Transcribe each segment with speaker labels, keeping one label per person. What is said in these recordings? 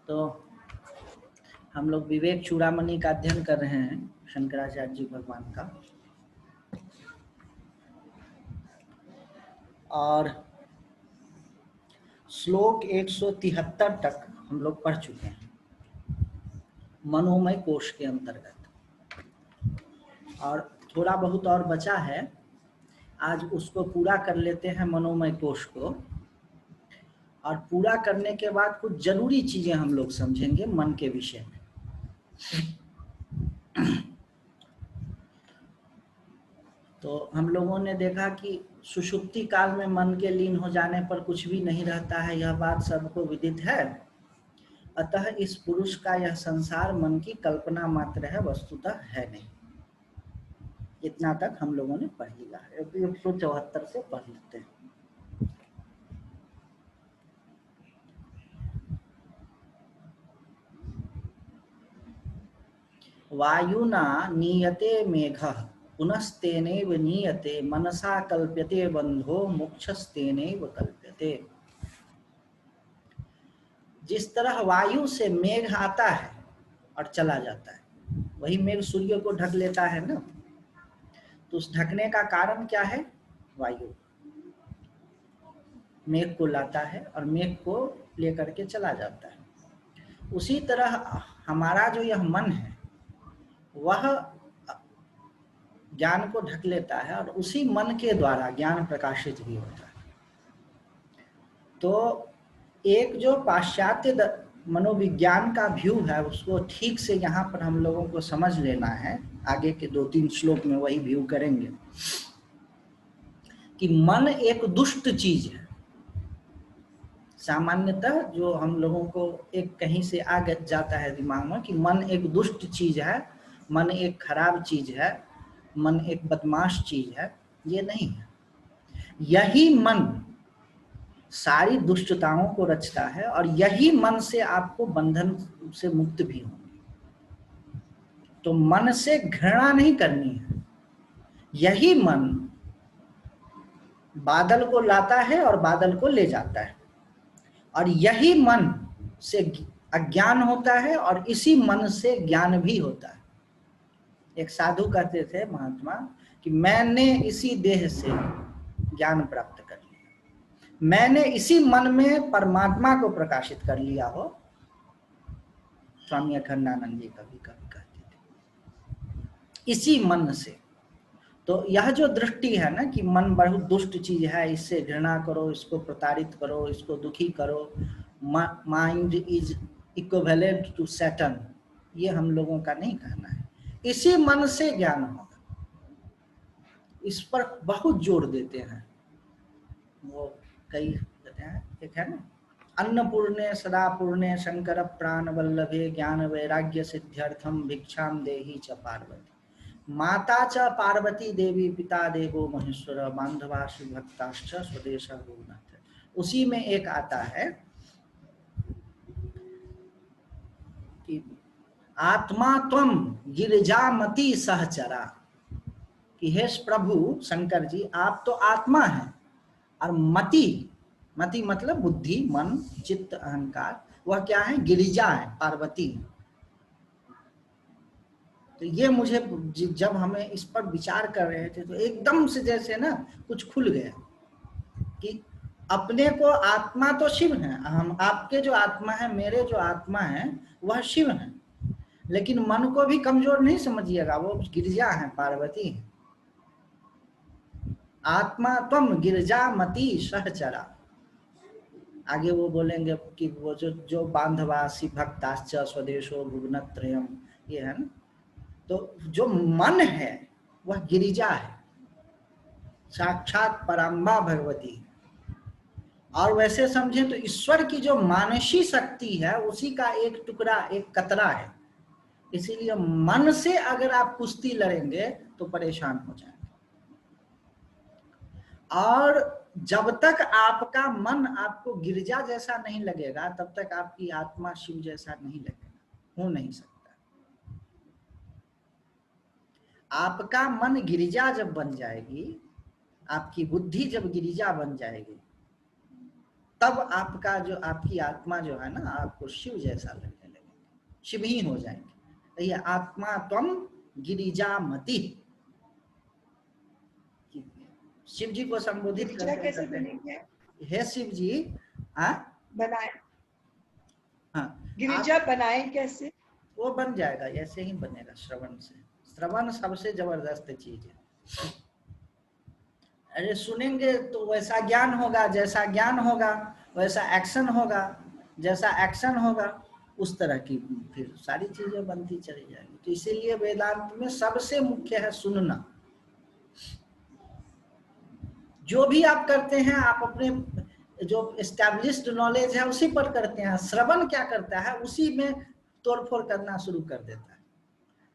Speaker 1: तो हम लोग विवेक चूड़ामणि का अध्ययन कर रहे हैं, शंकराचार्य जी भगवान का। और श्लोक 173 तक हम लोग पढ़ चुके हैं मनोमय कोश के अंतर्गत, और थोड़ा बहुत और बचा है। आज उसको पूरा कर लेते हैं, मनोमय कोश को। और पूरा करने के बाद कुछ जरूरी चीजें हम लोग समझेंगे मन के विषय में। तो हम लोगों ने देखा कि सुषुप्ति काल में मन के लीन हो जाने पर कुछ भी नहीं रहता है, यह बात सबको विदित है। अतः इस पुरुष का यह संसार मन की कल्पना मात्र है, वस्तुतः है नहीं। इतना तक हम लोगों ने पढ़ लिया है। 174 से पढ़ लेते हैं। वायुना नीयते मेघः पुनस्तेनैव नीयते, मनसा कल्प्यते बंधो मोक्षस्तेनैव कल्प्यते। जिस तरह वायु से मेघ आता है और चला जाता है, वही मेघ सूर्य को ढक लेता है ना। तो उस ढकने का कारण क्या है? वायु मेघ को लाता है और मेघ को लेकर के चला जाता है। उसी तरह हमारा जो यह मन है वह ज्ञान को ढक लेता है और उसी मन के द्वारा ज्ञान प्रकाशित भी होता है। तो एक जो पाश्चात्य मनोविज्ञान का व्यू है, उसको ठीक से यहाँ पर हम लोगों को समझ लेना है। आगे के 2-3 श्लोक में वही व्यू करेंगे कि मन एक दुष्ट चीज है। सामान्यतः जो हम लोगों को एक कहीं से आ जाता है दिमाग में कि मन एक दुष्ट चीज है, मन एक खराब चीज है, मन एक बदमाश चीज है। ये नहीं है। यही मन सारी दुष्टताओं को रचता है और यही मन से आपको बंधन से मुक्त भी होंगे। तो मन से घृणा नहीं करनी है। यही मन बादल को लाता है और बादल को ले जाता है, और यही मन से अज्ञान होता है और इसी मन से ज्ञान भी होता है। एक साधु कहते थे महात्मा कि मैंने इसी देह से ज्ञान प्राप्त कर लिया, मैंने इसी मन में परमात्मा को प्रकाशित कर लिया हो। स्वामी अखंडानंद जी कभी कभी कहते थे इसी मन से। तो यह जो दृष्टि है ना कि मन बहुत दुष्ट चीज है, इससे घृणा करो, इसको प्रताड़ित करो, इसको दुखी करो, mind is equivalent to Saturn, ये हम लोगों का नहीं कहना है। इसी मन से ज्ञान होगा, इस पर बहुत जोर देते हैं। वो कई कहते हैं, एक है ना, अन्नपूर्णे सदा पूर्णे शंकर प्राण वल्लभे ज्ञान वैराग्य सिद्ध्यर्थम भिक्षाम देहि च पार्वती। माता च पार्वती देवी, पिता देवो महेश्वर, बांधवा भक्ताश्च स्वदेश भुवनाथ। उसी में एक आता है कि आत्मा त्वम गिरिजामति सहचरा, कि हे प्रभु शंकर जी, आप तो आत्मा हैं और मति, मति मतलब बुद्धि, मन, चित्त, अहंकार, वह क्या है? गिरिजा है, पार्वती। तो ये मुझे जब हमें इस पर विचार कर रहे थे तो एकदम से जैसे ना कुछ खुल गया कि अपने को आत्मा तो शिव है, हम आपके जो आत्मा है, मेरे जो आत्मा है वह शिव है, लेकिन मन को भी कमजोर नहीं समझिएगा, वो गिरिजा है, पार्वती है। आत्मा त्वम गिरिजामति सहचरा। आगे वो बोलेंगे कि वो जो बांधवासी भक्ताश्च स्वदेशो भुवनत्रयम्, ये है ना। तो जो मन है वह गिरिजा है, साक्षात पराम्बा भगवती। और वैसे समझे तो ईश्वर की जो मानसी शक्ति है उसी का एक टुकड़ा, एक कतरा है। इसीलिए मन से अगर आप कुश्ती लड़ेंगे तो परेशान हो जाएंगे। और जब तक आपका मन आपको गिरजा जैसा नहीं लगेगा तब तक आपकी आत्मा शिव जैसा नहीं लगेगा, हो नहीं सकता। आपका मन गिरिजा जब बन जाएगी, आपकी बुद्धि जब गिरिजा बन जाएगी, तब आपका जो आपकी आत्मा जो है ना आपको शिव जैसा लगने लगेगा, शिव ही हो जाएंगे। तो ये आत्मा त्वम गिरिजामति, शिव जी को संबोधित
Speaker 2: गिरिजा
Speaker 1: करते
Speaker 2: कैसे
Speaker 1: करते,
Speaker 2: बनेंगे?
Speaker 1: हे शिव जी। हाँ
Speaker 2: बनाए,
Speaker 1: हाँ,
Speaker 2: गिरिजा
Speaker 1: आप
Speaker 2: बनाए कैसे?
Speaker 1: वो बन जाएगा, ऐसे ही बनेगा श्रवण से। श्रवण सबसे जबरदस्त चीज है। अरे सुनेंगे तो वैसा ज्ञान होगा, जैसा ज्ञान होगा वैसा एक्शन होगा, जैसा एक्शन होगा उस तरह की फिर सारी चीजें बनती चली जाएंगी। तो इसीलिए वेदांत में सबसे मुख्य है सुनना। जो भी आप करते हैं आप अपने जो एस्टैब्लिश्ड नॉलेज है उसी पर करते हैं। श्रवण क्या करता है, उसी में तोड़फोड़ करना शुरू कर देता है।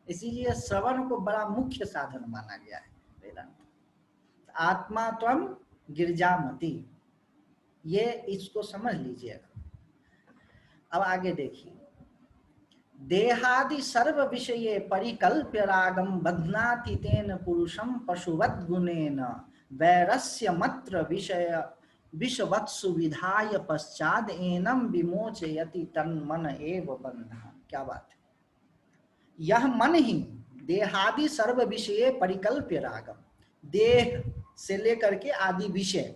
Speaker 1: इसीलिए श्रवण को बड़ा मुख्य साधन माना गया है वेदांत। आत्मा त्वम गिरजामति, ये इसको समझ लीजिएगा। अब आगे देखिए, देहादि सर्व विषये परिकल्प्य रागम बध्नाति तेन पुरुषम पशुवद गुणेन वैरस्य मत्र विषय विषवत्सु विधाय पश्चाद एनम विमोचयति तन्मन एव बंधः। क्या बात है, यह मन ही देहादि सर्व विषय परिकल्प्य रागम, देह से लेकर के आदि विषय,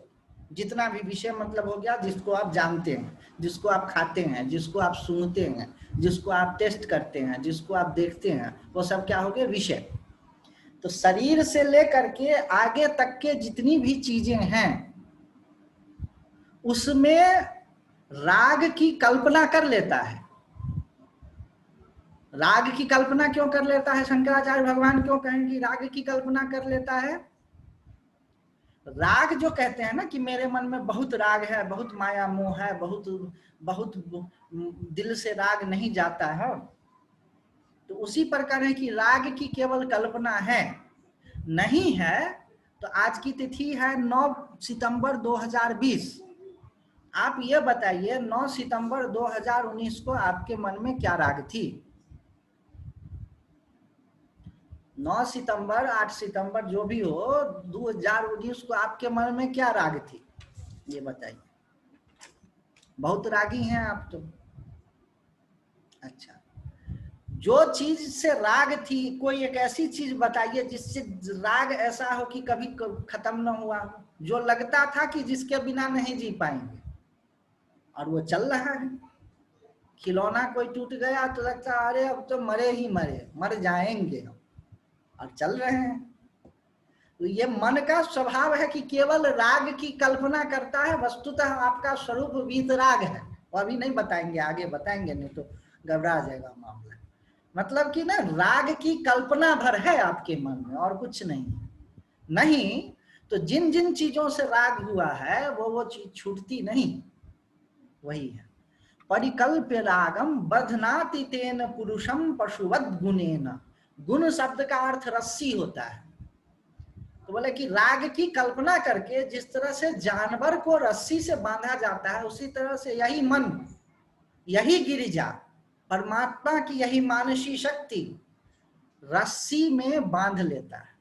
Speaker 1: जितना भी विषय मतलब हो गया जिसको आप जानते हैं, जिसको आप खाते हैं, जिसको आप सुनते हैं, जिसको आप टेस्ट करते हैं, जिसको आप देखते हैं, वो सब क्या हो गए, विषय। तो शरीर से लेकर के आगे तक के जितनी भी चीजें हैं उसमें राग की कल्पना कर लेता है। राग की कल्पना क्यों कर लेता है, शंकराचार्य भगवान क्यों कहेंगे राग की कल्पना कर लेता है? राग जो कहते हैं ना कि मेरे मन में बहुत राग है, बहुत माया मोह है, बहुत बहुत दिल से राग नहीं जाता है, तो उसी प्रकार है कि राग की केवल कल्पना है, नहीं है। तो आज की तिथि है 9 सितंबर 2020। आप ये बताइए 9 सितंबर 2019 को आपके मन में क्या राग थी? 9 सितंबर 8 सितंबर जो भी हो 2019 को आपके मन में क्या राग थी, ये बताइए। बहुत रागी हैं आप तो। अच्छा, जो चीज से राग थी, कोई एक ऐसी चीज बताइए जिससे राग ऐसा हो कि कभी खत्म न हुआ हो, जो लगता था कि जिसके बिना नहीं जी पाएंगे और वो चल रहा है। खिलौना कोई टूट गया तो लगता है अरे अब तो मरे ही मरे, मर जाएंगे हम, और चल रहे हैं। तो ये मन का स्वभाव है कि केवल राग की कल्पना करता है, वस्तुतः आपका स्वरूप वीतराग है। वो अभी नहीं बताएंगे, आगे बताएंगे, नहीं तो घबरा जाएगा मामला। मतलब कि ना राग की कल्पना भर है आपके मन में और कुछ नहीं। नहीं तो जिन जिन चीजों से राग हुआ है वो चीज छूटती नहीं, वही है। परिकल्प्य रागम बध्नाति तेन पुरुषम पशुवद गुणेन। गुण शब्द का अर्थ रस्सी होता है। तो बोले कि राग की कल्पना करके जिस तरह से जानवर को रस्सी से बांधा जाता है, उसी तरह से यही मन, यही गिरिजा, परमात्मा की यही मानसी शक्ति रस्सी में बांध लेता है।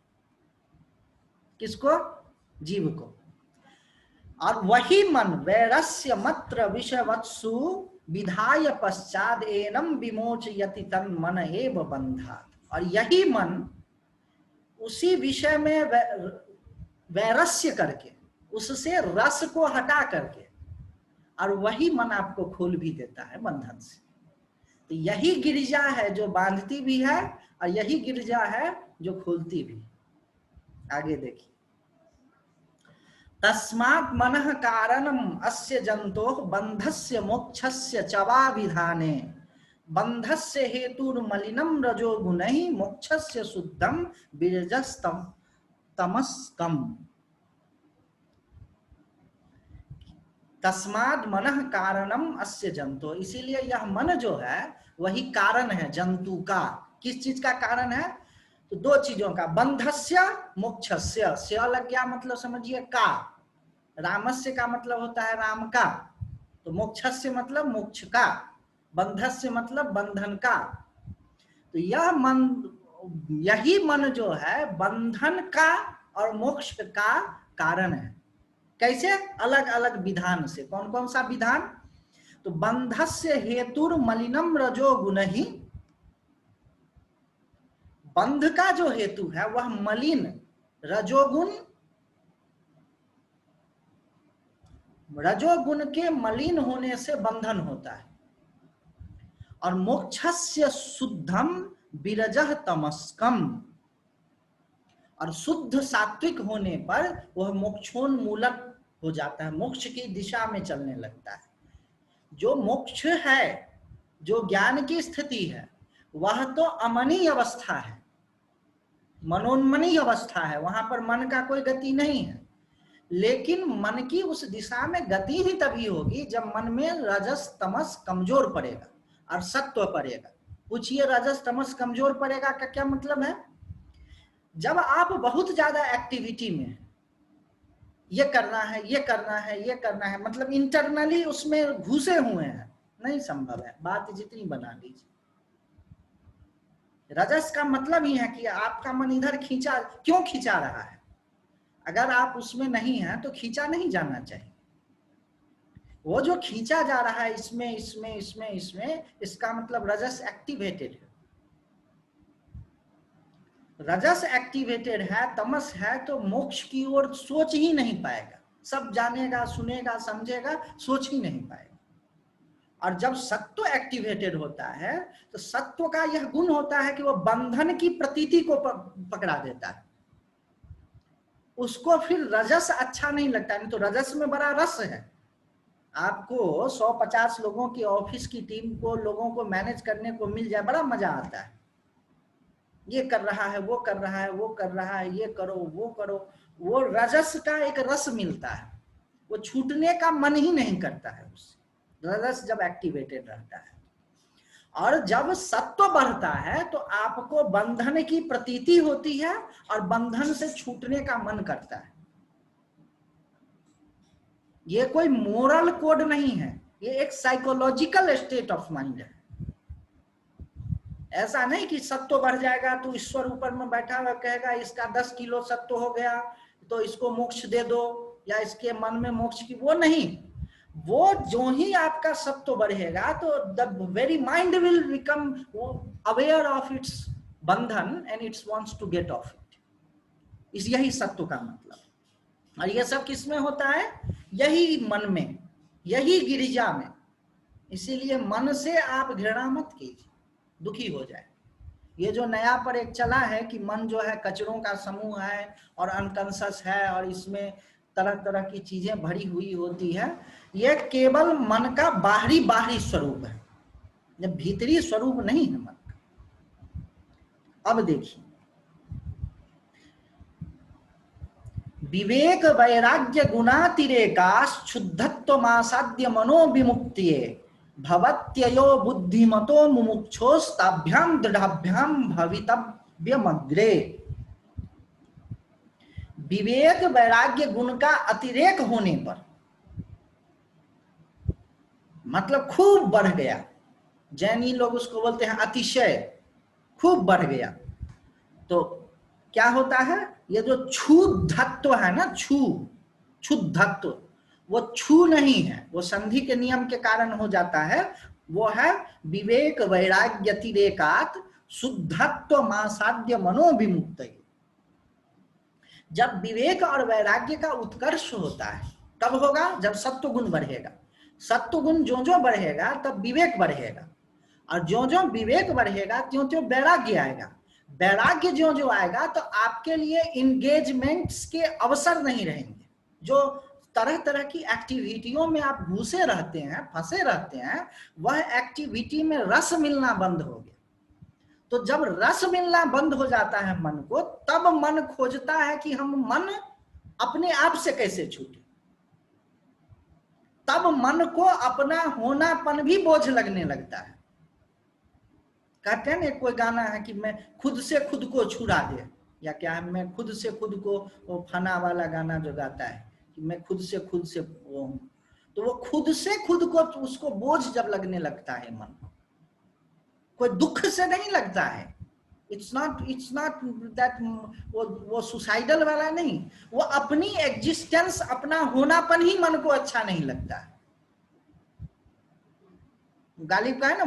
Speaker 1: किसको? जीव को। और वही मन वैरस्य मत्र विषवत्सु विधाय पश्चात एनम विमोचयति तन मन एव बंधात। और यही मन उसी विषय में वैरस्य करके, उससे रस को हटा करके, और वही मन आपको खोल भी देता है बंधन से। तो यही गिरिजा है जो बांधती भी है और यही गिरिजा है जो खोलती भी। आगे देखिए, तस्मात् मनः कारणम अस्य जंतोः बंधस्य मोक्षस्य चवा विधाने बंधस्य हेतुर्मलिनम रजो गुणैः मोक्षस्य शुद्धम विरजस्तम तमस्कम। तस्माद मनः कारणम अस्य जंतु, इसीलिए यह मन जो है वही कारण है जंतु का। किस चीज का कारण है? तो दो चीजों का, बंधस्य मोक्षस्य। स्य लग गया मतलब समझिए का, रामस्य का मतलब होता है राम का, तो मोक्षस्य मतलब मोक्ष का, बंधस्य मतलब बंधन का। तो यह मन, यही मन जो है बंधन का और मोक्ष का कारण है। कैसे? अलग अलग विधान से। कौन कौन सा विधान? तो बंधस्य हेतुर मलिनम रजो गुण ही, बंध का जो हेतु है वह मलिन रजोगुण, रजोगुण के मलिन होने से बंधन होता है। और मोक्षस्य शुद्धम विरजः तमस्कम, और शुद्ध सात्विक होने पर वह मोक्षोन्मूलक हो जाता है, मोक्ष की दिशा में चलने लगता है। जो मोक्ष है, जो ज्ञान की स्थिति है, वह तो अमनी अवस्था है, मनोन्मनी अवस्था है, वहां पर मन का कोई गति नहीं है। लेकिन मन की उस दिशा में गति ही तभी होगी जब मन में रजस तमस कमजोर पड़ेगा और सत्व पड़ेगा। पूछिए, रजस तमस कमजोर पड़ेगा का क्या मतलब है? जब आप बहुत ज्यादा एक्टिविटी में, ये करना है, ये करना है, ये करना है, मतलब इंटरनली उसमें घुसे हुए हैं, नहीं संभव है, बात जितनी बना लीजिए। रजस का मतलब ही है कि आपका मन इधर खींचा, क्यों खींचा रहा है? अगर आप उसमें नहीं है तो खींचा नहीं जाना चाहिए। वो जो खींचा जा रहा है इसमें इसमें इसमें इसमें, इसका मतलब रजस एक्टिवेटेड है। रजस एक्टिवेटेड है, तमस है, तो मोक्ष की ओर सोच ही नहीं पाएगा। सब जानेगा, सुनेगा, समझेगा, सोच ही नहीं पाएगा। और जब सत्व एक्टिवेटेड होता है तो सत्व का यह गुण होता है कि वह बंधन की प्रतीति को पकड़ा देता है। उसको फिर रजस अच्छा नहीं लगता, नहीं तो रजस में बड़ा रस है। आपको 150 लोगों की ऑफिस की टीम को, लोगों को मैनेज करने को मिल जाए, बड़ा मजा आता है। ये कर रहा है, वो कर रहा है, वो कर रहा है, ये करो, वो करो, वो रजस का एक रस मिलता है, वो छूटने का मन ही नहीं करता है उससे, रजस जब एक्टिवेटेड रहता है। और जब सत्व बढ़ता है तो आपको बंधन की प्रतीति होती है और बंधन से छूटने का मन करता है। ये कोई मोरल कोड नहीं है, ये एक साइकोलॉजिकल स्टेट ऑफ माइंड है। ऐसा नहीं कि सत्व बढ़ जाएगा तो ईश्वर ऊपर में बैठा हुआ कहेगा इसका 10 किलो सत्व हो गया तो इसको मोक्ष दे दो, या इसके मन में मोक्ष की, वो नहीं। वो जो ही आपका सत्व बढ़ेगा तो the very mind will become aware of its बंधन and its wants to get off it. इस यही सत्व का मतलब। और ये सब किस में होता है? यही मन में, यही गिरिजा में। इसीलिए मन से आप घृणा मत कीजिए, दुखी हो जाए। ये जो नया पर एक चला है कि मन जो है कचरों का समूह है और अनकॉन्शियस है और इसमें तरह तरह की चीजें भरी हुई होती है, ये केवल मन का बाहरी बाहरी स्वरूप है, ये भीतरी स्वरूप नहीं है मन का। अब देखिए, विवेक वैराग्य गुणातिरेकाश शुद्धत्व मासाद्य मनोविमुक्तिये भवत्ययो बुद्धिमतो मुमुक्षोस्ताभ्याम दृढ़ाभ्याम भवितव्यमग्रे। विवेक वैराग्य गुण का अतिरेक होने पर, मतलब खूब बढ़ गया, जैनी लोग उसको बोलते हैं अतिशय, खूब बढ़ गया, तो क्या होता है? ये जो क्षुद्धत्व है ना, क्षुद्धत्व, वो छू नहीं है, वो संधि के नियम के कारण हो जाता है। वो है विवेक वैराग्यतिरेकात शुद्धत्व मासाद्य मनोविमुक्त। जब विवेक और वैराग्य का उत्कर्ष होता है तब होगा जब सत्व गुण बढ़ेगा। सत्व गुण जो जो बढ़ेगा तब विवेक बढ़ेगा, और जो जो विवेक बढ़ेगा त्यों त्यों वैराग्य आएगा। वैराग्य जो जो आएगा तो आपके लिए इंगेजमेंट्स के अवसर नहीं रहेंगे। जो तरह तरह की एक्टिविटियों में आप घुसे रहते हैं, फंसे रहते हैं, वह एक्टिविटी में रस मिलना बंद हो गया। तो जब रस मिलना बंद हो जाता है मन को, तब मन खोजता है कि हम मन अपने आप से कैसे छूटे। तब मन को अपना होनापन भी बोझ लगने लगता है। कहते हैं ना, कोई गाना है कि मैं खुद से खुद को छुड़ा दे, या क्या है, मैं खुद से खुद को, वो फना वाला गाना जो गाता है कि मैं खुद से वो हूं, तो वो खुद से खुद को, उसको बोझ जब लगने लगता है मन, कोई दुख से नहीं लगता है, इट्स नॉट दैट वो सुसाइडल वाला नहीं, वो अपनी एग्जिस्टेंस, अपना होनापन ही मन को अच्छा नहीं लगता है। गालिब का है ना,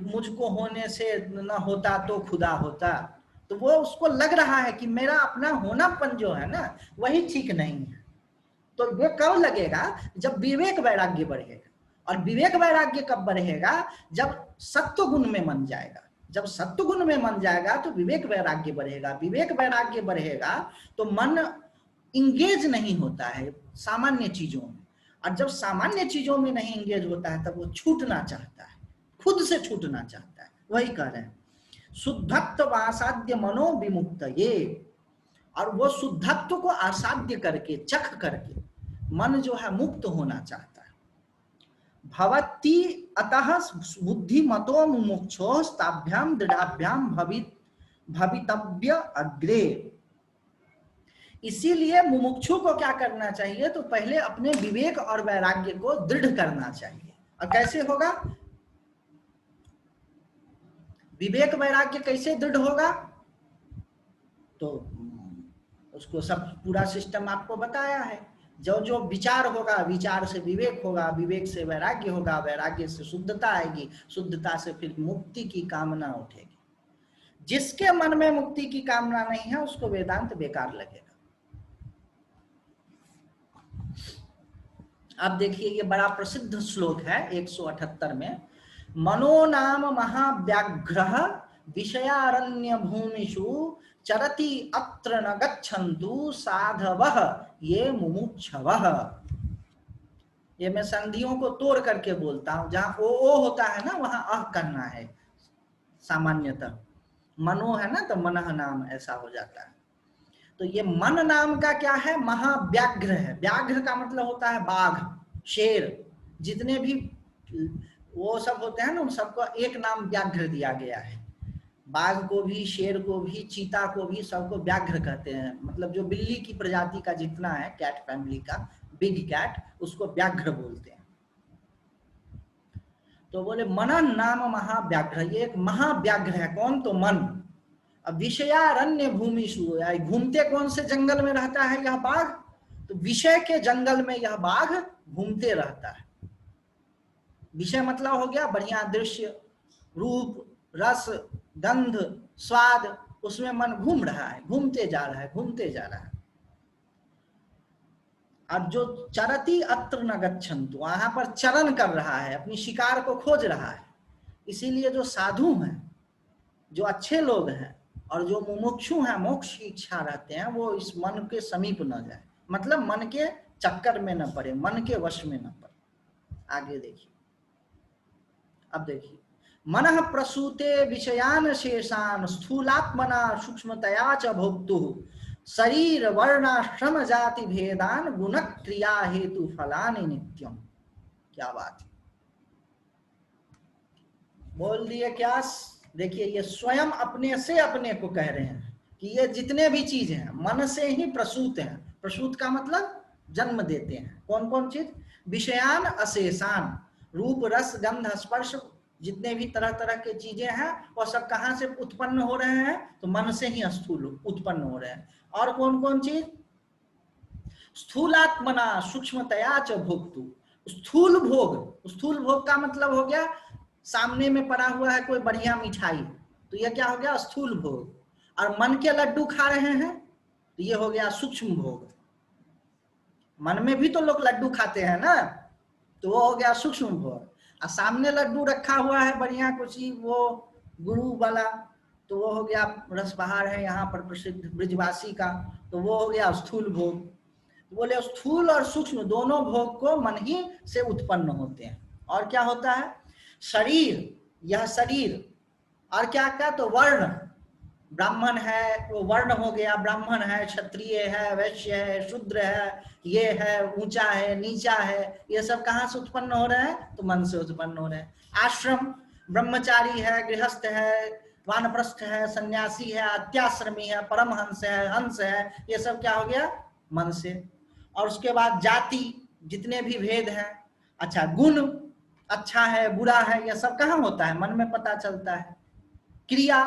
Speaker 1: मुझको होने से न होता तो खुदा होता, तो वो उसको लग रहा है कि मेरा अपना होनापन जो है ना वही ठीक नहीं है। तो ये कब लगेगा? जब विवेक वैराग्य बढ़ेगा। और विवेक वैराग्य कब बढ़ेगा? जब सत्व गुण में मन जाएगा। जब सत्व गुण में मन जाएगा तो विवेक वैराग्य बढ़ेगा। विवेक वैराग्य बढ़ेगा तो मन इंगेज नहीं होता है सामान्य चीजों में, और जब सामान्य चीजों में नहीं इंगेज होता है तब वो छूटना चाहता है, खुद से छूटना चाहता है। वही कह रहे हैं शुद्धत्व आसाध्य मनो विमुक्त, ये और वो शुद्धत्व को आसाध्य करके, चख करके मन जो है मुक्त होना चाहता है। भवति अतः बुद्धिमतो मुमुक्षो ताभ्याम दृढ़ाभ्याम भवितव्य अग्रे। इसीलिए मुमुक्षु को क्या करना चाहिए? तो पहले अपने विवेक और वैराग्य को दृढ़ करना चाहिए। और कैसे होगा विवेक वैराग्य, कैसे दृढ़ होगा? तो उसको सब पूरा सिस्टम आपको बताया है। जो जो विचार होगा, विचार से विवेक होगा, विवेक से वैराग्य होगा, वैराग्य से शुद्धता आएगी, शुद्धता से फिर मुक्ति की कामना उठेगी। जिसके मन में मुक्ति की कामना नहीं है उसको वेदांत बेकार लगेगा। अब देखिए ये बड़ा प्रसिद्ध श्लोक है 178 में, मनो नाम महाव्याघ्रः विषयारण्य भूमिषु चरति अत्र न गच्छन्तु साधवः ये मुमुक्षवः। ये मैं संधियों को तोड़ करके बोलता हूं, जहां ओ होता है ना वहां अह करना है सामान्यतः। मनो है ना तो मनः नाम ऐसा हो जाता है। तो ये मन नाम का क्या है? महाव्याघ्र है। व्याघ्र का मतलब होता है बाघ, शेर, जितने भी वो सब होते हैं ना उन सबको एक नाम व्याघ्र दिया गया है। बाघ को भी, शेर को भी, चीता को भी, सबको व्याघ्र कहते हैं। मतलब जो बिल्ली की प्रजाति का जितना है, कैट फैमिली का, बिग कैट, उसको व्याघ्र बोलते हैं। तो बोले मनन नाम महाव्याघ्र, ये एक महाव्याघ्र है। कौन? तो मन। अब विषयारण्य भूमिषु, घूमते कौन से जंगल में रहता है यह बाघ? तो विषय के जंगल में यह बाघ घूमते रहता है। विषय मतलब हो गया बढ़िया दृश्य, रूप, रस, गंध, स्वाद, उसमें मन घूम रहा है, घूमते जा रहा है, घूमते जा रहा है। और जो चरति अत्र न गच्छन्तु, वहां पर चरण कर रहा है, अपनी शिकार को खोज रहा है। इसीलिए जो साधु हैं, जो अच्छे लोग हैं और जो मुमुक्षु हैं, मोक्ष की इच्छा रहते हैं, वो इस मन के समीप न जाए, मतलब मन के चक्कर में न पड़े, मन के वश में न पड़े। आगे देखिए, अब देखिए, मनः प्रसूते विषयान शेषान स्थूलात्मना सूक्ष्मतया च भोक्तुः शरीर वर्णाश्रम जाति भेदान गुण क्रिया हेतु फलानि नित्यम। क्या बात है, बोल दिए क्या? देखिए ये स्वयं अपने से अपने को कह रहे हैं कि ये जितने भी चीज हैं मन से ही प्रसूत हैं। प्रसूत का मतलब जन्म देते हैं। कौन कौन चीज? विषयान अशेषान, रूप, रस, गंध, स्पर्श, जितने भी तरह तरह के चीजें हैं वो सब कहाँ से उत्पन्न हो रहे हैं? तो मन से ही स्थूल उत्पन्न हो रहे हैं। और कौन कौन चीज? स्थूलात्मना सूक्ष्मतया च भोक्तु, स्थूल भोग। स्थूल भोग का मतलब हो गया सामने में पड़ा हुआ है कोई बढ़िया मिठाई, तो ये क्या हो गया? स्थूल भोग। और मन के लड्डू खा रहे हैं तो ये हो गया सूक्ष्म भोग। मन में भी तो लोग लड्डू खाते हैं ना, तो वो हो गया सूक्ष्म भोग। और सामने लड्डू रखा हुआ है बढ़िया कुछ वो गुरु वाला, तो वो हो गया रसबहार है यहाँ पर प्रसिद्ध ब्रिजवासी का, तो वो हो गया स्थूल भोग। तो बोले स्थूल और सूक्ष्म दोनों भोग को मन ही से उत्पन्न होते हैं। और क्या होता है? शरीर, यह शरीर। और क्या क्या? तो वर्ण, ब्राह्मण है वो वर्ण हो गया, ब्राह्मण है, क्षत्रिय है, वैश्य है, शूद्र है, ये है, ऊंचा है, नीचा है, ये सब कहाँ से उत्पन्न हो रहे हैं? तो मन से उत्पन्न हो रहे हैं। आश्रम, ब्रह्मचारी है, गृहस्थ है, वानप्रस्थ है, सन्यासी है, अत्याश्रमी है, परमहंस है, हंस है, ये सब क्या हो गया? मन से। और उसके बाद जाति, जितने भी भेद हैं। अच्छा, गुण, अच्छा है, बुरा है, यह सब कहाँ होता है? मन में पता चलता है। क्रिया,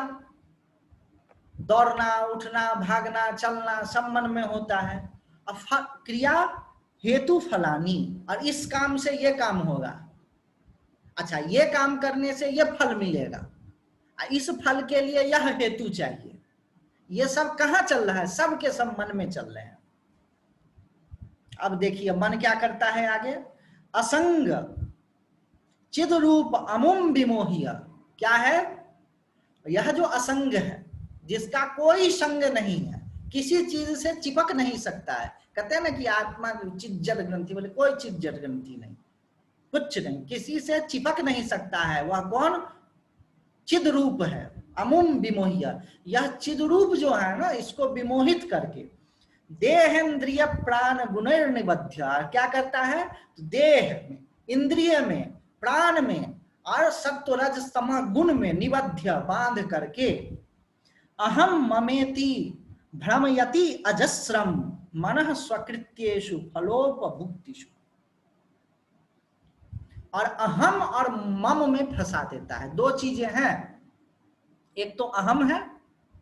Speaker 1: दौड़ना, उठना, भागना, चलना सब मन में होता है। अब क्रिया हेतु फलानी, और इस काम से ये काम होगा, अच्छा ये काम करने से ये फल मिलेगा, इस फल के लिए यह हेतु चाहिए, ये सब कहाँ चल रहा है? सब के सब मन में चल रहे हैं। अब देखिए मन क्या करता है आगे, असंग चिद रूप अमुम विमोहिया, क्या है? यह जो असंग है, जिसका कोई संग नहीं है, किसी चीज से चिपक नहीं सकता है। कहते हैं ना कि आत्मा चित जड़ ग्रंथि, बोले कोई चित जड़ ग्रंथि नहीं, कुछ नहीं, किसी से चिपक नहीं सकता है। वह कौन? चिद रूप है, अमुम विमोहिया। यह चिद रूप जो है ना, इसको विमोहित करके देहेन्द्रिय प्राण गुणैर्निबध्य, क्या करता है? देह में, इंद्रिय में, प्राण में और सत्व रज तम गुण में निबध्य, बांध करके अहम ममेति भ्रमयति अजस्रम मनः स्वकृत्येषु फलोपभुक्तिषु, और अहम और मम में फंसा देता है। दो चीजें हैं, एक तो अहम है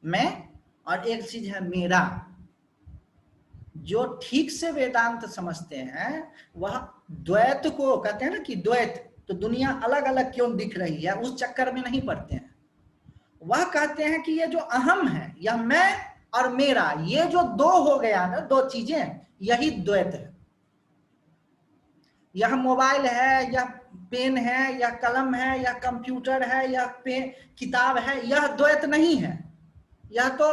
Speaker 1: मैं, और एक चीज है मेरा। जो ठीक से वेदांत समझते हैं वह द्वैत को कहते हैं ना कि द्वैत, तो दुनिया अलग अलग क्यों दिख रही है, उस चक्कर में नहीं पड़ते हैं। वह कहते हैं कि ये जो अहम है, यह मैं और मेरा, ये जो दो हो गया ना, दो चीजें, यही द्वैत है। यह मोबाइल है, यह पेन है, यह कलम है, यह कंप्यूटर है, यह पेन किताब है, यह द्वैत नहीं है, यह तो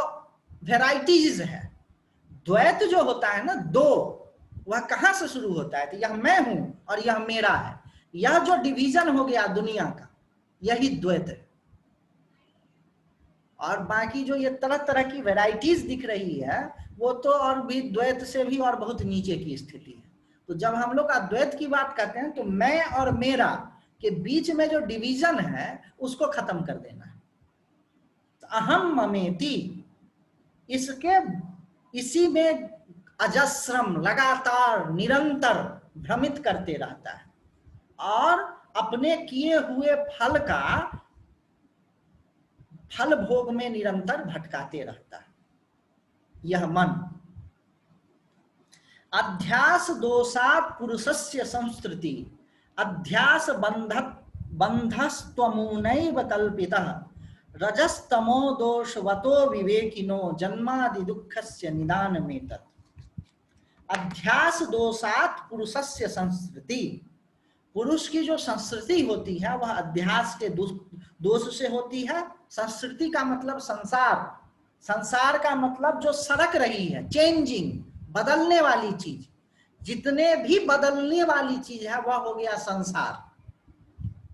Speaker 1: वेराइटीज है। द्वैत जो होता है ना दो, वह कहां से शुरू होता है? तो यह मैं हूं और यह मेरा है। यह जो डिवीजन हो गया दुनिया का, यही द्वैत है। और बाकी जो ये तरह तरह की वैरायटीज दिख रही है, वो तो और भी द्वैत से भी और बहुत नीचे की स्थिति है। तो जब हम लोग अद्वैत की बात करते हैं तो मैं और मेरा के बीच में जो डिवीजन है उसको खत्म कर देना है। तो अहम ममेति, इसके इसी में अजस्रम, लगातार निरंतर भ्रमित करते रहता है और अपने किए हुए फल का फल भोग में निरंतर भटकाते रहता है यह मन। अध्यास दोषात् पुरुषस्य संस्कृति, अध्यास बंधस्त्वमूनैव कल्पितः, रजस्तमो दोषवतो विवेकिनो जन्मादि दुःखस्य निदानमेतत्। अध्यास दोषात् पुरुषस्य संस्कृति, पुरुष की जो संस्कृति होती है वह अध्यास के दोष से होती है। संस्कृति का मतलब संसार, संसार का मतलब जो सरक रही है, चेंजिंग, बदलने वाली चीज। जितने भी बदलने वाली चीज है वह हो गया संसार।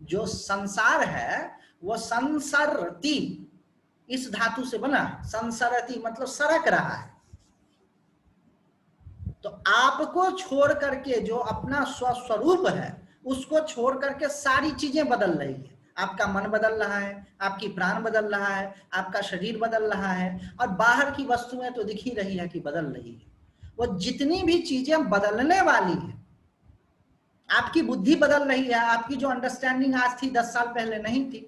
Speaker 1: जो संसार है वह संसरति, इस धातु से बना है। संसरति मतलब सरक रहा है। तो आपको छोड़ करके जो अपना स्वस्वरूप है उसको छोड़ करके सारी चीजें बदल रही है। आपका मन बदल रहा है, आपकी प्राण बदल रहा है, आपका शरीर बदल रहा है, और बाहर की वस्तुएं तो दिख ही रही है कि बदल रही है। वो जितनी भी चीजें बदलने वाली है, आपकी बुद्धि बदल रही है, आपकी जो अंडरस्टैंडिंग आज थी 10 साल पहले नहीं थी,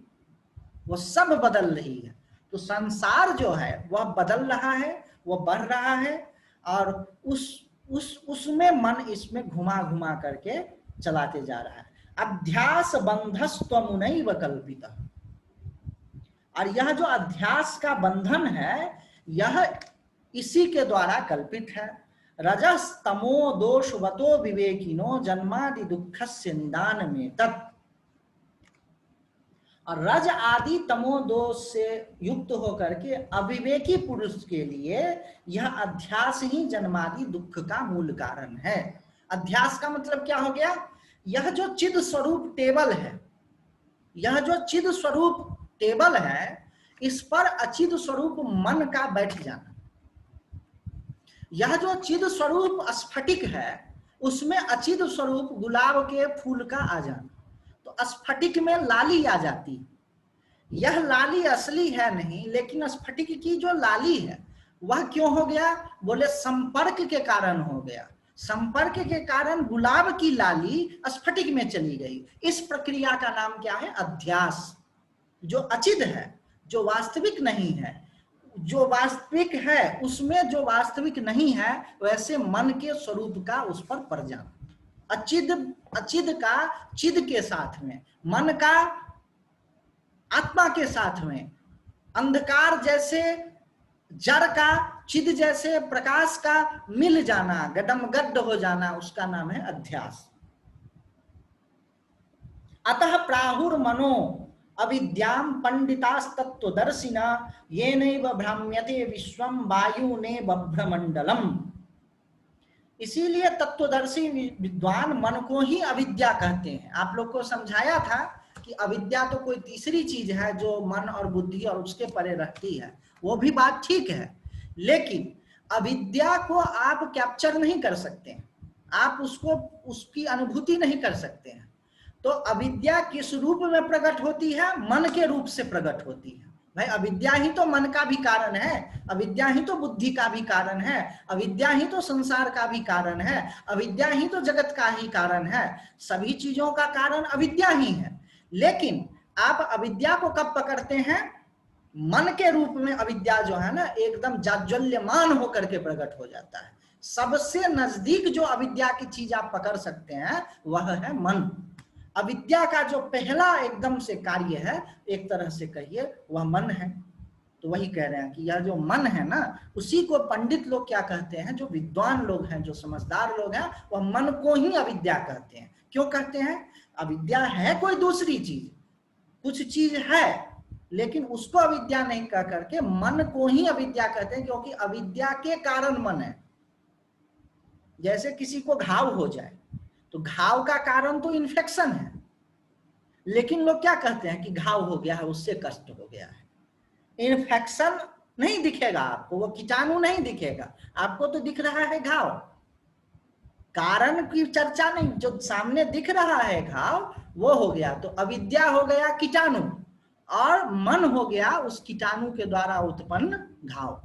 Speaker 1: वो सब बदल रही है। तो संसार जो है वह बदल रहा है, वह बढ़ रहा है, और उसमें मन इसमें घुमा घुमा करके चलाते जा रहा है। अध्यास बंधस्त्वमुनैव कल्पितः, और यह जो अध्यास का बंधन है यह इसी के द्वारा कल्पित है। रजस तमो दोषवतो विवेकिनो जन्मादि दुःखस्य निदानमेतत्, और रज आदि तमो दोष से युक्त होकर के अविवेकी पुरुष के लिए यह अध्यास ही जन्मादि दुख का मूल कारण है। अध्यास का मतलब क्या हो गया? यह जो चिद स्वरूप टेबल है, यह जो चिद स्वरूप टेबल है, इस पर अचिद स्वरूप मन का बैठ जाना। यह जो चिद स्वरूप स्फटिक है उसमें अचिद स्वरूप गुलाब के फूल का आ जाना। तो स्फटिक में लाली आ जाती है। यह लाली असली है नहीं, लेकिन स्फटिक की जो लाली है वह क्यों हो गया? बोले संपर्क के कारण हो गया। संपर्क के कारण गुलाब की लाली स्फटिक में चली गई। इस प्रक्रिया का नाम क्या है? अध्यास। जो अचिद है, जो वास्तविक नहीं है, जो वास्तविक है उसमें जो वास्तविक नहीं है वैसे मन के स्वरूप का उस पर पड़ जाना। अचिद अचिद का चिद के साथ में, मन का आत्मा के साथ में, अंधकार जैसे जड़ का चिद जैसे प्रकाश का मिल जाना, गडमगड्ढ हो जाना, उसका नाम है अध्यास। अतः प्राहुर मनो अविद्याम पंडितास्तत्वदर्शिना येनैव भ्राम्यते विश्वम वायुने बभ्रमंडलम। इसीलिए तत्वदर्शी विद्वान मन को ही अविद्या कहते हैं। आप लोग को समझाया था कि अविद्या तो कोई तीसरी चीज है जो मन और बुद्धि और उसके परे रहती है, वो भी बात ठीक है, लेकिन अविद्या को आप कैप्चर नहीं कर सकते, आप उसको उसकी अनुभूति नहीं कर सकते हैं। तो अविद्या किस रूप में प्रकट होती है? मन के रूप से प्रकट होती है। भाई अविद्या ही तो मन का भी कारण है, अविद्या ही तो बुद्धि का भी कारण है, अविद्या ही तो संसार का भी कारण है, अविद्या ही तो जगत का ही कारण है, सभी चीजों का कारण अविद्या ही है। लेकिन आप अविद्या को कब पकड़ते हैं? मन के रूप में अविद्या जो है ना एकदम जाज्वल्यमान होकर के प्रकट हो जाता है। सबसे नजदीक जो अविद्या की चीज आप पकड़ सकते हैं वह है मन। अविद्या का जो पहला एकदम से कार्य है, एक तरह से कहिए, वह मन है। तो वही कह रहे हैं कि यह जो मन है ना, उसी को पंडित लोग क्या कहते हैं, जो विद्वान लोग हैं, जो समझदार लोग हैं, वह मन को ही अविद्या कहते हैं। क्यों कहते हैं? अविद्या है कोई दूसरी चीज, कुछ चीज है, लेकिन उसको अविद्या नहीं कह करके मन को ही अविद्या कहते हैं, क्योंकि अविद्या के कारण मन है। जैसे किसी को घाव हो जाए तो घाव का कारण तो इन्फेक्शन है, लेकिन लोग क्या कहते हैं कि घाव हो गया है, उससे कष्ट हो गया है। इन्फेक्शन नहीं दिखेगा आपको, वो कीटाणु नहीं दिखेगा आपको, तो दिख रहा है घाव। कारण की चर्चा नहीं, जो सामने दिख रहा है घाव वो हो गया। तो अविद्या हो गया कीटाणु और मन हो गया उस कीटाणु के द्वारा उत्पन्न घाव।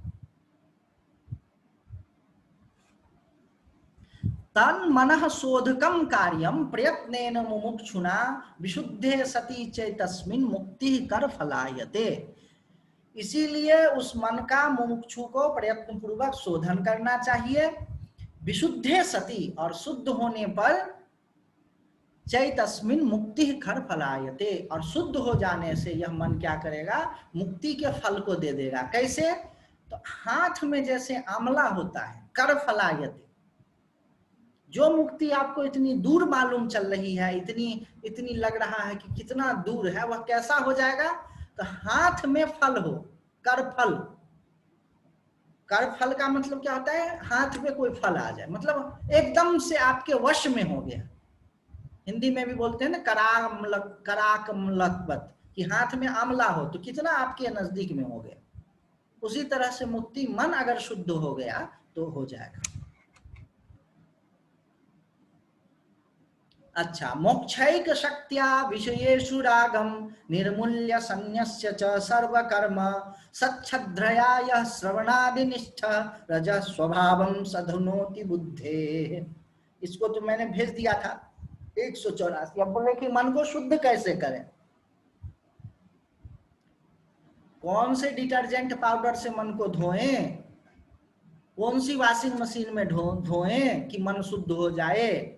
Speaker 1: तन मनः शोधकम कार्यम प्रयत्नेन मुमुक्षुना विशुद्धे सती चैतस्मिन् मुक्ति कर फलायते। इसीलिए उस मन का मुमुक्षु को प्रयत्न पूर्वक शोधन करना चाहिए। विशुद्धे सती, और शुद्ध होने पर चैतस्मिन् मुक्ति कर फलायते, और शुद्ध हो जाने से यह मन क्या करेगा? मुक्ति के फल को दे देगा। कैसे? तो हाथ में जैसे आंवला होता है, कर फलायते, जो मुक्ति आपको इतनी दूर मालूम चल रही है, इतनी लग रहा है कि कितना दूर है, वह कैसा हो जाएगा? तो हाथ में फल हो, कर फल। कर फल का मतलब क्या होता है? हाथ में कोई फल आ जाए, मतलब एकदम से आपके वश में हो गया। हिंदी में भी बोलते हैं ना कराकमलकवत, कि हाथ में आंवला हो तो कितना आपके नजदीक में हो गया। उसी तरह से मुक्ति मन अगर शुद्ध हो गया तो हो जाएगा। अच्छा, मोक्षैक शक्त्या विषयेषु रागम निर्मूल्य संन्यस्य च सर्वकर्म सच्छद्रया यः श्रवणादिनिष्ठ रजः स्वभावं सधुनोति बुद्धे। इसको तो मैंने भेज दिया था 184। अब बोले कि मन को शुद्ध कैसे करें? कौन से डिटर्जेंट पाउडर से मन को धोएं, कौन सी वॉशिंग मशीन में धोएं कि मन शुद्ध हो जाए?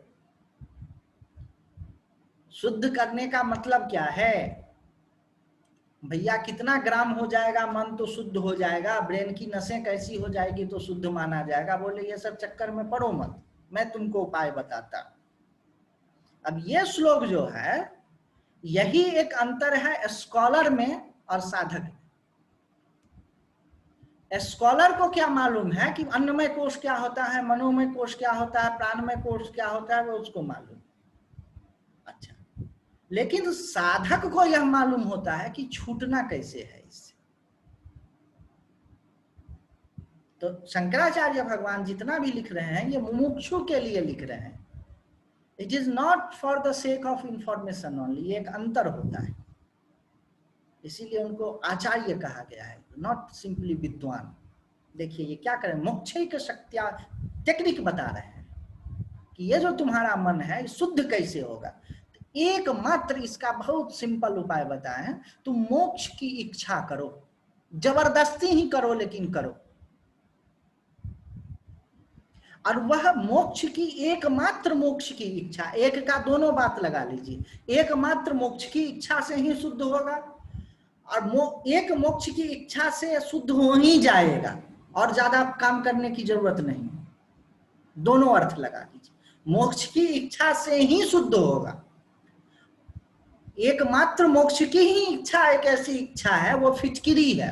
Speaker 1: शुद्ध करने का मतलब क्या है भैया? कितना ग्राम हो जाएगा मन तो शुद्ध हो जाएगा? ब्रेन की नसें कैसी हो जाएगी तो शुद्ध माना जाएगा? बोले ये सब चक्कर में पड़ो मत, मैं तुमको उपाय बताता। अब ये श्लोक जो है, यही एक अंतर है स्कॉलर में और साधक में। स्कॉलर को क्या मालूम है कि अन्नमय कोश क्या होता है, मनोमय कोश क्या होता है, प्राणमय कोश क्या होता है, वो उसको मालूम। अच्छा, लेकिन साधक को यह मालूम होता है कि छूटना कैसे है इससे। तो शंकराचार्य भगवान जितना भी लिख रहे हैं ये मुमुक्षु के लिए लिख रहे हैं। It is not for the sake of information only, ये एक अंतर होता है। इसीलिए उनको आचार्य कहा गया है, नॉट सिंपली विद्वान। देखिए ये क्या करें, मोक्षैक शक्त्या टेक्निक बता रहे हैं कि ये जो तुम्हारा मन है शुद्ध कैसे होगा। एकमात्र इसका बहुत सिंपल उपाय बताए हैं, तुम मोक्ष की इच्छा करो। जबरदस्ती ही करो लेकिन करो। और वह मोक्ष की, एकमात्र मोक्ष की इच्छा, एक का दोनों बात लगा लीजिए, एकमात्र मोक्ष की इच्छा से ही शुद्ध होगा और एक मोक्ष की इच्छा से शुद्ध हो ही जाएगा और ज्यादा काम करने की जरूरत नहीं। दोनों अर्थ लगा लीजिए, मोक्ष की इच्छा से ही शुद्ध होगा। एकमात्र मोक्ष की ही इच्छा एक ऐसी इच्छा है, वो फिटकिरी है।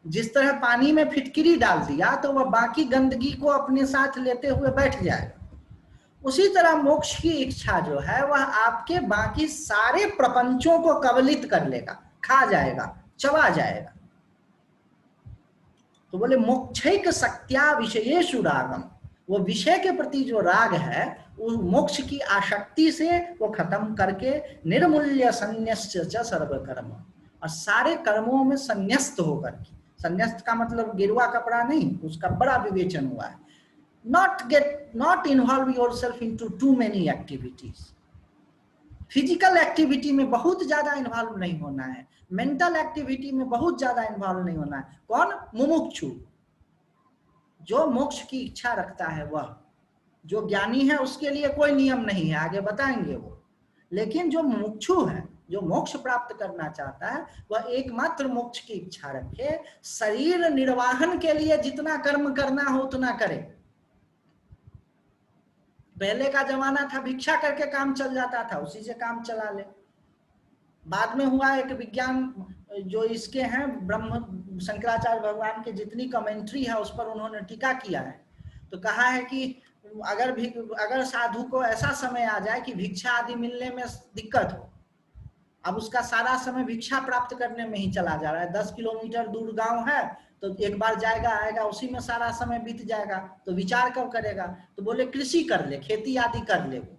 Speaker 1: जिस तरह पानी में फिटकिरी डाल दिया तो वह बाकी गंदगी को अपने साथ लेते हुए बैठ जाएगा, उसी तरह मोक्ष की इच्छा जो है वह आपके बाकी सारे प्रपंचों को कबलित कर लेगा, खा जाएगा, चबा जाएगा। तो बोले मोक्षैक शक्त्या विषयेषु रागम, वो विषय के प्रति जो राग है उस मोक्ष की आसक्ति से वो खत्म करके निर्मूल्य संन्यस्य च सर्वकर्म, और सारे कर्मों में संन्यस्त होकर के, संन्यस्त का मतलब गिरवा कपड़ा नहीं, उसका बड़ा विवेचन हुआ है। not involve yourself into too many activities। Physical activity में बहुत ज्यादा इन्वॉल्व नहीं होना है, मेंटल एक्टिविटी में बहुत ज्यादा इन्वॉल्व नहीं होना है। कौन? मुमुक्षु, जो मोक्ष की इच्छा रखता है वह। जो ज्ञानी है उसके लिए कोई नियम नहीं है, आगे बताएंगे वो। लेकिन जो मुमुक्षु है, जो मोक्ष प्राप्त करना चाहता है, वह एकमात्र मोक्ष की इच्छा रखे, शरीर निर्वाहन के लिए जितना कर्म करना हो उतना करे। पहले का जमाना था भिक्षा करके काम चल जाता था, उसी से काम चला ले। बाद में हुआ एक विज्ञान, जो इसके हैं ब्रह्म शंकराचार्य भगवान के जितनी कमेंट्री है उस पर उन्होंने टीका किया है, तो कहा है कि अगर साधु को ऐसा समय आ जाए कि भिक्षा आदि मिलने में दिक्कत हो, अब उसका सारा समय भिक्षा प्राप्त करने में ही चला जा रहा है, 10 किलोमीटर दूर गांव है तो एक बार जाएगा आएगा, उसी में सारा समय बीत जाएगा, तो विचार कब करेगा? तो बोले कृषि कर ले, खेती आदि कर ले। वो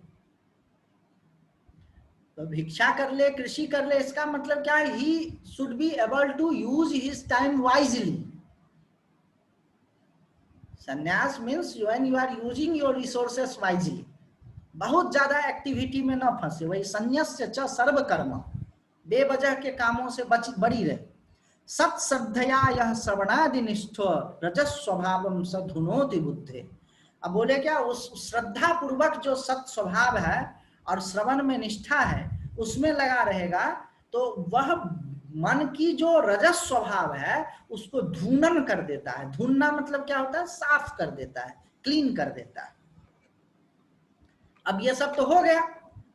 Speaker 1: तो भिक्षा कर ले, कृषि कर ले, इसका मतलब क्या है? He should be able to use his time wisely. संन्यास means when you are using your resources wisely, बहुत ज्यादा एक्टिविटी में न फंसे। वही संन्यस्य च सर्व कर्म, बेवजह के कामों से बड़ी रहे। सत्श्रद्धया यह श्रवणादि निष्ठ रजस स्वभावम सधुनोति बुद्धे। अब बोले क्या? उस श्रद्धा पूर्वक जो सत स्वभाव है और श्रवण में निष्ठा है उसमें लगा रहेगा, तो वह मन की जो रजस स्वभाव है उसको धूनन कर देता है। धूनना मतलब क्या होता है? साफ कर देता है, क्लीन कर देता है। अब ये सब तो हो गया,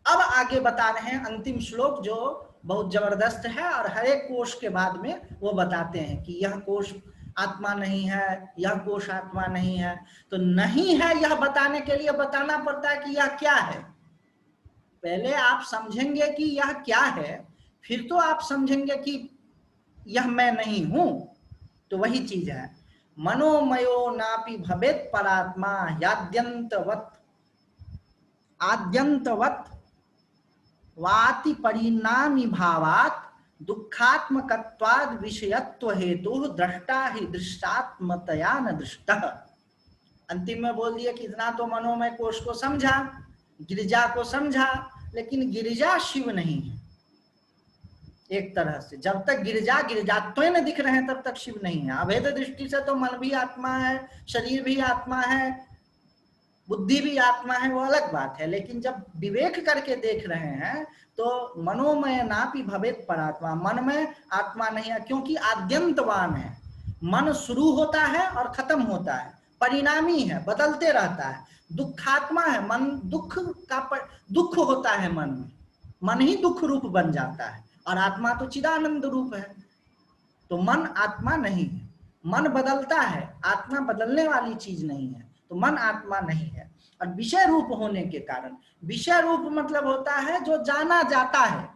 Speaker 1: अब आगे बता रहे हैं अंतिम श्लोक जो बहुत जबरदस्त है, और हर एक कोश के बाद में वो बताते हैं कि यह कोश आत्मा नहीं है, यह कोश आत्मा नहीं है। तो नहीं है यह बताने के लिए बताना पड़ता है कि यह क्या है। पहले आप समझेंगे कि यह क्या है, फिर तो आप समझेंगे कि यह मैं नहीं हूं। तो वही चीज है, मनोमयो नापि भवेत् परात्मा याद्यंतवत् आद्यंतवत् वाति परिणामी भावात् दुखात्मकत्वाद विषयत्व हेतु दृष्टा ही दृष्टात्मतया न दृष्टः। अंतिम में बोल दिया कि इतना तो मनोमय कोश को समझा, गिरिजा को समझा, लेकिन गिरिजा शिव नहीं है। एक तरह से जब तक गिरिजात्वेन दिख रहे हैं तब तक शिव नहीं है। अभेद दृष्टि से तो मन भी आत्मा है, शरीर भी आत्मा है, बुद्धि भी आत्मा है, वो अलग बात है। लेकिन जब विवेक करके देख रहे हैं तो मनोमय नापि भवेत् परात्मा, मन में आत्मा नहीं है, क्योंकि आद्यंतवान है। मन शुरू होता है और खत्म होता है, परिणामी है, बदलते रहता है। दुखात्मा है, मन दुख होता है मन में, मन ही दुख रूप बन जाता है, और आत्मा तो चिदानंद रूप है। तो मन आत्मा नहीं है, मन बदलता है, आत्मा बदलने वाली चीज नहीं है, तो मन आत्मा नहीं है। और विषय रूप होने के कारण, विषय रूप मतलब होता है जो जाना जाता है,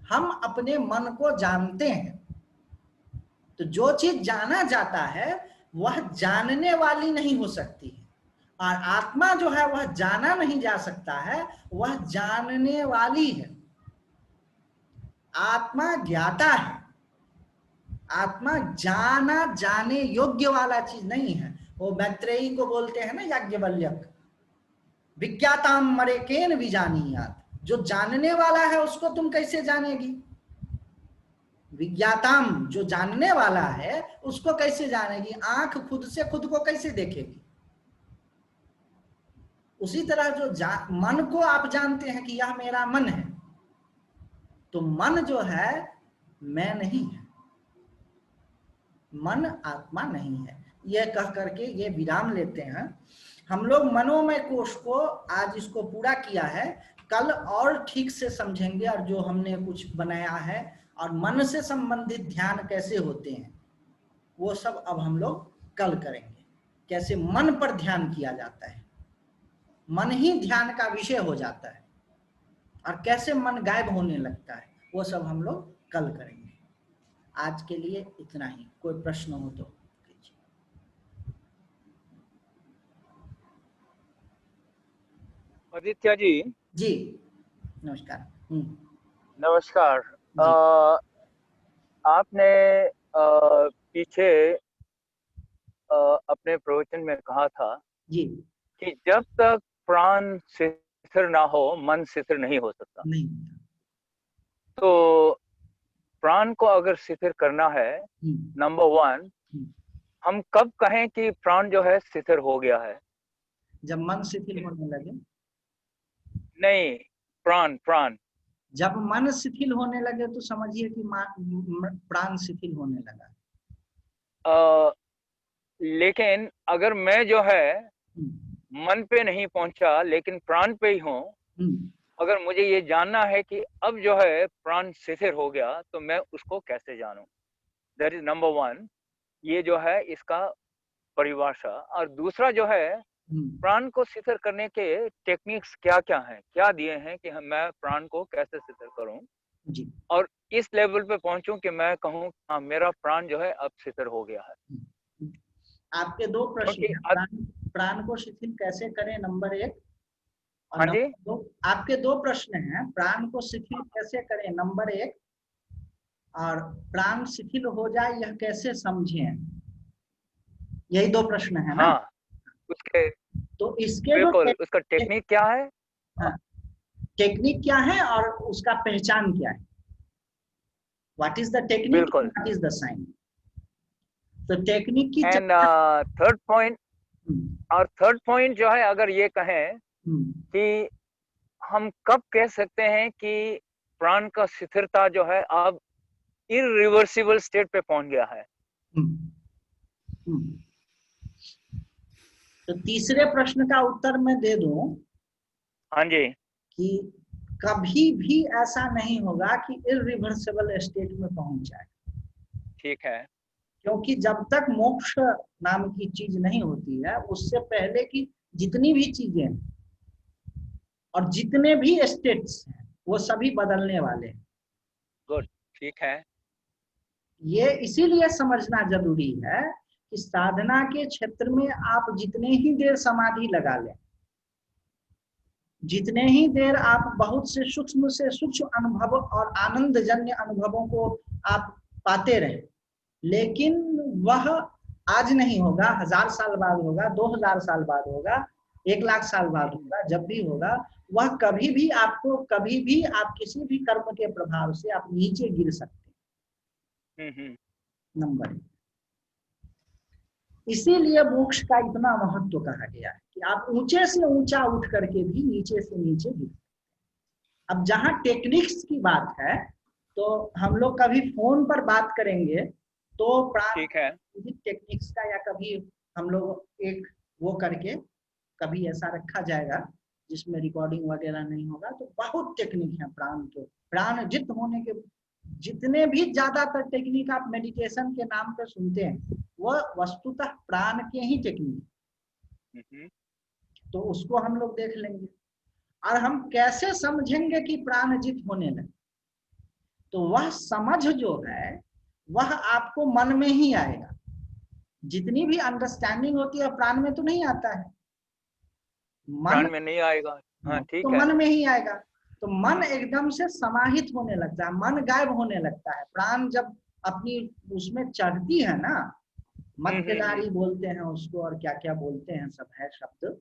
Speaker 1: हम अपने मन को जानते हैं। तो जो चीज जाना जाता है वह जानने वाली नहीं हो सकती है, और आत्मा जो है वह जाना नहीं जा सकता है, वह जानने वाली है। आत्मा ज्ञाता है, आत्मा जाना जाने योग्य वाला चीज नहीं है। वो मैत्रेयी को बोलते हैं ना याज्ञवल्क्य, विज्ञाताम मरेकेन विजानीयात, जो जानने वाला है उसको तुम कैसे जानेगी? विज्ञाताम, जो जानने वाला है उसको कैसे जानेगी? आंख खुद से खुद को कैसे देखेगी? उसी तरह जो मन को आप जानते हैं कि यह मेरा मन है, तो मन जो है मैं नहीं है, मन आत्मा नहीं है। यह कह करके ये विराम लेते हैं। हम लोग मनोमय कोश को आज इसको पूरा किया है, कल और ठीक से समझेंगे, और जो हमने कुछ बनाया है और मन से संबंधित ध्यान कैसे होते हैं वो सब अब हम लोग कल करेंगे। कैसे मन पर ध्यान किया जाता है, मन ही ध्यान का विषय हो जाता है, और कैसे मन गायब होने लगता है, वो सब हम लोग कल करेंगे। आज के लिए इतना ही। कोई प्रश्न हो तो कीजिए।
Speaker 2: आदित्य जी।
Speaker 1: जी नमस्कार।
Speaker 2: नमस्कार। आपने पीछे अपने प्रवचन में कहा था
Speaker 1: जी
Speaker 2: कि जब तक प्राण स्थिर ना हो मन स्थिर नहीं हो सकता।
Speaker 1: नहीं।
Speaker 2: तो प्राण को अगर स्थिर करना है, नंबर 1, हम कब कहें कि प्राण जो है स्थिर हो गया है?
Speaker 1: जब मन शिथिल होने लगे।
Speaker 2: नहीं, प्राण
Speaker 1: जब मन शिथिल होने लगे तो समझिए कि प्राण शिथिल होने लगा।
Speaker 2: लेकिन अगर मैं जो है मन पे नहीं पहुंचा लेकिन प्राण पे ही हूँ, अगर मुझे ये जानना है कि अब जो है प्राण स्थिर हो गया, तो मैं उसको कैसे जानूं? That is number 1। ये जो है इसका परिभाषा। और दूसरा जो है, प्राण को स्थिर करने के टेक्निक्स क्या क्या हैं, क्या दिए हैं कि मैं प्राण को कैसे स्थिर करूं
Speaker 1: जी।
Speaker 2: और इस लेवल पे पहुंचूं कि मैं कहूं हाँ मेरा प्राण जो है अब स्थिर हो गया है।
Speaker 1: आपके दो प्रश्न हैं, प्राण को शिथिल कैसे करें, नंबर 1।
Speaker 2: हाँ जी।
Speaker 1: आपके दो प्रश्न हैं, प्राण को शिथिल कैसे करें, नंबर 1, और प्राण शिथिल हो जाए यह कैसे समझें, यही दो प्रश्न है ना?
Speaker 2: हाँ, उसके
Speaker 1: तो इसके
Speaker 2: बिल्कुल, उसका टेक्निक क्या है?
Speaker 1: हाँ, टेक्निक क्या है और उसका पहचान क्या है? What is the technique, what is the sign? तो टेक्निक की
Speaker 2: एंड थर्ड पॉइंट, और थर्ड पॉइंट जो है, अगर ये कहें कि हम कब कह सकते हैं कि प्राण का स्थिरता जो है अब इरिवर्सिबल स्टेट पे पहुंच गया है?
Speaker 1: तो तीसरे प्रश्न का उत्तर मैं दे दूं।
Speaker 2: हाँ जी। कि
Speaker 1: कभी भी ऐसा नहीं होगा कि इरिवर्सिबल स्टेट में पहुंच जाए।
Speaker 2: ठीक है।
Speaker 1: क्योंकि जब तक मोक्ष नाम की चीज नहीं होती है, उससे पहले की जितनी भी चीजें और जितने भी स्टेट्स हैं वो सभी बदलने वाले हैं।
Speaker 2: गुड, ठीक है।
Speaker 1: ये इसीलिए समझना जरूरी है कि साधना के क्षेत्र में आप जितने ही देर समाधि लगा लें, जितने ही देर आप बहुत से सूक्ष्म अनुभव और आनंदजन्य अनुभवों को आप पाते रहे, लेकिन वह आज नहीं होगा, 1000 साल बाद होगा, 2000 साल बाद होगा, 1,00,000 साल बाद होगा, जब भी होगा वह कभी भी आप किसी भी कर्म के प्रभाव से आप नीचे गिर सकते हैं। नंबर 1, इसीलिए मोक्ष का इतना महत्व कहा गया है कि आप ऊंचे से ऊंचा उठ करके भी नीचे से नीचे गिर सकते हैं। अब जहां टेक्निक्स की बात है, तो हम लोग कभी फोन पर बात करेंगे तो प्रारंभिक टेक्निक्स का, या कभी हम लोग एक वो करके कभी ऐसा रखा जाएगा जिसमें रिकॉर्डिंग वगैरह नहीं होगा, तो बहुत टेक्निक है प्राण के, प्राण जित होने के जितने भी ज्यादातर टेक्निक आप मेडिटेशन के नाम पे सुनते हैं वह वस्तुतः प्राण के ही टेक्निक। तो उसको हम लोग देख लेंगे। और हम कैसे समझेंगे कि प्राण जित होने लगे? तो वह समझ जो है वह आपको मन में ही आएगा। जितनी भी अंडरस्टैंडिंग होती है प्राण में तो नहीं आता है, प्राण में नहीं आएगा। हाँ, ठीक तो है। मन में ही आएगा। तो मन एकदम से समाहित होने लगता है, मन गायब होने लगता है। प्राण जब अपनी उसमें चढ़ती है ना, मध्य नाड़ी बोलते हैं उसको, और क्या क्या बोलते हैं, सब है शब्द,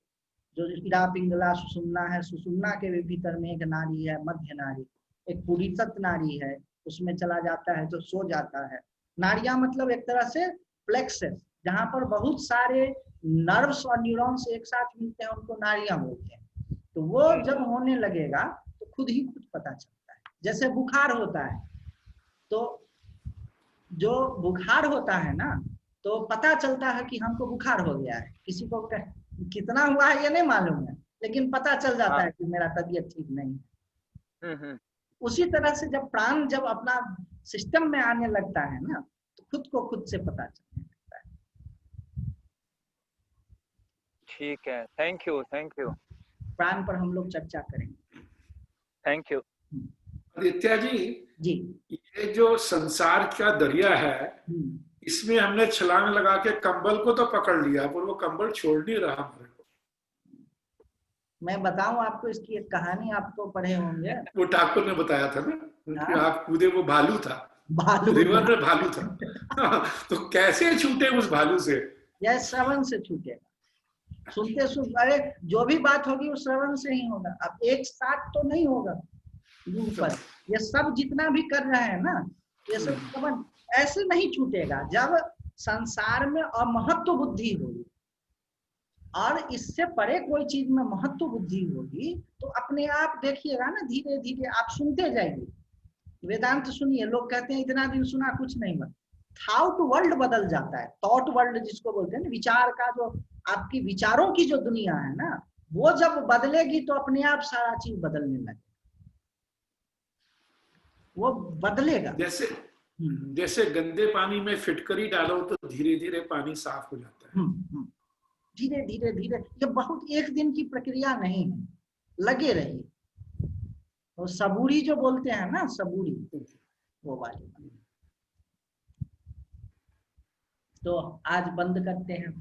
Speaker 1: जो इड़ा पिंगला सुषुम्ना है, सुषुम्ना के भी भीतर में एक नाड़ी है मध्य नाड़ी, एक पुरीसत नाड़ी है, उसमें चला जाता है तो सो जाता है। नाड़ियां मतलब एक तरह से प्लेक्सस, जहां पर बहुत सारे नर्व्स और न्यूरॉन्स एक साथ मिलते हैं, उनको नाड़ियां बोलते हैं। तो वो जब होने लगेगा तो खुद ही खुद पता चलता है। जैसे बुखार होता है, तो जो बुखार होता है ना, तो पता चलता है कि हमको बुखार हो गया है। किसी को कितना हुआ है ये नहीं मालूम है, लेकिन पता चल जाता है कि मेरा तबीयत ठीक नहीं है। उसी तरह से जब प्राण जब अपना सिस्टम में आने लगता है ना, तो खुद को खुद से पता चलने लगता है।
Speaker 2: ठीक है, थैंक यू, थैंक यू।
Speaker 1: प्राण पर हम लोग चर्चा करेंगे।
Speaker 2: Thank you.
Speaker 3: आदित्य जी, ये जो संसार का दरिया है, इसमें हमने छलांग लगा के कंबल को तो पकड़ लिया, पर वो कंबल छोड़ नहीं रहा हमारे को।
Speaker 1: मैं बताऊं आपको इसकी एक कहानी, आप तो पढ़े होंगे।
Speaker 3: वो ठाकुर ने बताया था ना कि आप कूदे, वो भालू था,
Speaker 1: भालू,
Speaker 3: रिवर में भालू था। तो कैसे छूटे उस भालू से?
Speaker 1: यह श्रवण से छूटेगा। सुनते सुनते, अरे जो भी बात होगी वो श्रवण से ही होगा। अब एक साथ तो नहीं होगा दूर पर। ये सब जितना भी कर रहे हैं ना, ये सब श्रवण ऐसे नहीं छूटेगा। जब संसार में अमहत्व बुद्धि होगी और इससे परे कोई चीज में महत्व बुद्धि होगी, तो अपने आप देखिएगा ना, धीरे धीरे आप सुनते जाइए। वेदांत सुनिए, लोग कहते हैं इतना दिन सुना कुछ नहीं हुआ। थॉट वर्ल्ड बदल जाता है। थॉट वर्ल्ड जिसको बोलते हैं ना, विचार का जो आपकी विचारों की जो दुनिया है ना, वो जब बदलेगी तो अपने आप सारा चीज बदलने लगेगा, वो बदलेगा।
Speaker 3: जैसे गंदे पानी में फिटकरी डालो तो धीरे धीरे पानी साफ हो जाता है।
Speaker 1: धीरे धीरे धीरे, ये बहुत एक दिन की प्रक्रिया नहीं है, लगे रहिए। तो सबूरी जो बोलते हैं ना, सबूरी, वो वाली। तो आज बंद करते हैं।